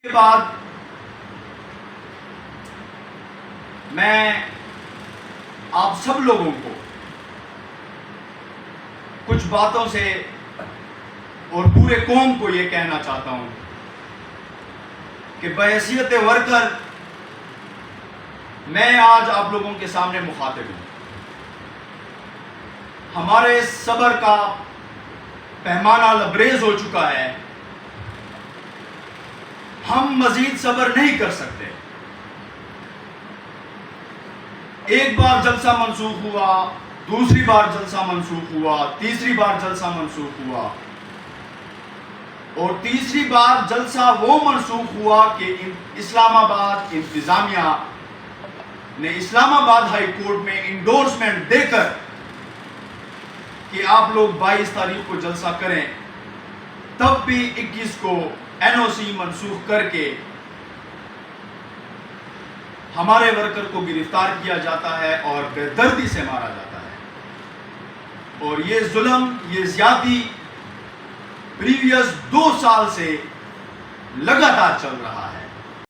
کے بعد میں آپ سب لوگوں کو کچھ باتوں سے اور پورے قوم کو یہ کہنا چاہتا ہوں کہ بحیثیت ورکر میں آج آپ لوگوں کے سامنے مخاطب ہوں. ہمارے صبر کا پیمانہ لبریز ہو چکا ہے. ہم مزید صبر نہیں کر سکتے. ایک بار جلسہ منسوخ ہوا، دوسری بار جلسہ منسوخ ہوا، تیسری بار جلسہ منسوخ ہوا، اور تیسری بار جلسہ وہ منسوخ ہوا کہ اسلام آباد انتظامیہ نے اسلام آباد ہائی کورٹ میں انڈورسمنٹ دے کر کہ آپ لوگ 22 تاریخ کو جلسہ کریں، تب بھی 21 کو NOC منسوخ کر کے ہمارے ورکر کو گرفتار کیا جاتا ہے اور بے دردی سے مارا جاتا ہے. اور یہ ظلم، یہ زیادتی پریویس 2 سال سے لگاتار چل رہا ہے.